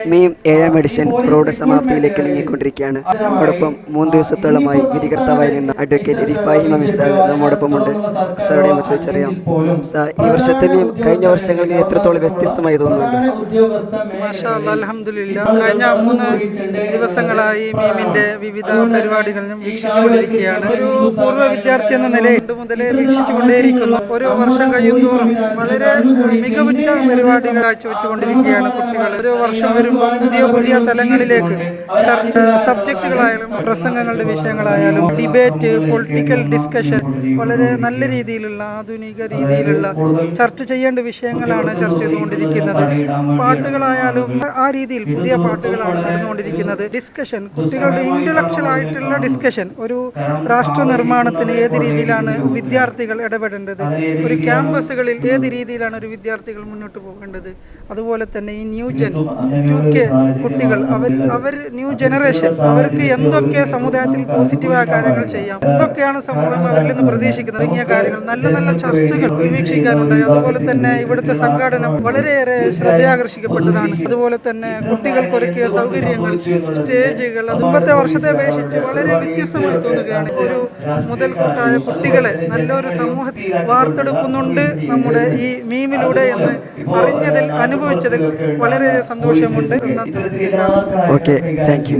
May 7ാം edition പ്രൗഢസമാപ്തിയിലേക്ക് നീങ്ങിക്കൊണ്ടിരിക്കുകയാണ്. നമ്മോടൊപ്പം 3 ദിവസത്തോളമായി വിധികർത്താവായി നിന്ന advocate Rifai ഇമാം സാർ നമ്മോടൊപ്പമുണ്ട്. സാറോട് നമ്മൾ ചോദിച്ചറിയാം, സാർ ഈ വർഷത്തെ മെയ് കഴിഞ്ഞ വർഷങ്ങളിൽ എത്രത്തോളം വ്യത്യസ്തമായി തോന്നുന്നുണ്ട്? മാഷാ അല്ലാഹ്, അൽഹംദുലില്ലാ. കഴിഞ്ഞ 3 ദിവസങ്ങളായി മീമിന്റെ വിവിധ പരിപാടികൾ വീക്ഷിച്ചുകൊണ്ടിരിക്കുകയാണ്. ഒരു പൂർവ്വ വിദ്യാർത്ഥി എന്ന നിലയിൽ മുതലേ വീക്ഷിച്ചുകൊണ്ടേയിരിക്കുന്നു. ഓരോ വർഷം കഴിയുന്തോറും വളരെ മികവുറ്റ പരിപാടികൾ കാഴ്ചവെച്ചുകൊണ്ടിരിക്കുകയാണ് കുട്ടികൾ. ഓരോ വർഷം വരുമ്പോൾ പുതിയ പുതിയ തലങ്ങളിലേക്ക് ചർച്ച, സബ്ജക്റ്റുകളായാലും പ്രസംഗങ്ങളുടെ വിഷയങ്ങളായാലും ഡിബേറ്റ്, പൊളിറ്റിക്കൽ ഡിസ്കഷൻ, വളരെ നല്ല രീതിയിലുള്ള ആധുനിക രീതിയിലുള്ള ചർച്ച ചെയ്യേണ്ട വിഷയങ്ങളാണ് ചർച്ച ചെയ്തുകൊണ്ടിരിക്കുന്നത്. പാട്ടുകളായാലും ആ രീതിയിൽ പുതിയ പാട്ടുകളാണ് നടന്നുകൊണ്ടിരിക്കുന്നത്. ഡിസ്കഷൻ, കുട്ടികളുടെ ഇന്റലക്ച്വൽ ആയിട്ടുള്ള ഡിസ്കഷൻ, ഒരു രാഷ്ട്ര നിർമ്മാണത്തിന് ഏത് രീതിയിലാണ് വിദ്യാർത്ഥികൾ ഇടപെടേണ്ടത്, ഒരു ക്യാമ്പസുകളിൽ ഏത് രീതിയിലാണ് ഒരു വിദ്യാർത്ഥികൾ മുന്നോട്ട് പോകേണ്ടത്, അതുപോലെ തന്നെ ഈ ന്യൂ ജെൻ 2K കുട്ടികൾ, അവർ ന്യൂ ജനറേഷൻ, അവർക്ക് എന്തൊക്കെ സമുദായത്തിൽ പോസിറ്റീവായ കാര്യങ്ങൾ ചെയ്യാം, എന്തൊക്കെയാണ് സമൂഹം അവരിൽ നിന്ന് പ്രതീക്ഷിക്കുന്നത് തുടങ്ങിയ കാര്യങ്ങൾ നല്ല നല്ല ചർച്ചകൾ വീക്ഷിക്കാനുണ്ടായി. അതുപോലെ തന്നെ ഇവിടുത്തെ സംഘാടനം വളരെയേറെ ശ്രദ്ധയാകർഷിക്കപ്പെട്ടതാണ്. അതുപോലെ തന്നെ കുട്ടികൾക്ക് ഒരുക്കിയ സൗകര്യങ്ങൾ, സ്റ്റേജുകൾ മുമ്പത്തെ വർഷത്തെ അപേക്ഷിച്ച് വളരെ വ്യത്യസ്തമായി തോന്നുകയാണ്. ഒരു മുതൽക്കൂട്ടായ കുട്ടികളെ നല്ലൊരു സമൂഹത്തിൽ വാർത്തെടുക്കുന്നുണ്ട് നമ്മുടെ ഈ മീമിലൂടെ എന്ന് അറിഞ്ഞതിൽ, അനുഭവിച്ചതിൽ വളരെയേറെ സന്തോഷമുണ്ട്. Okay, thank you.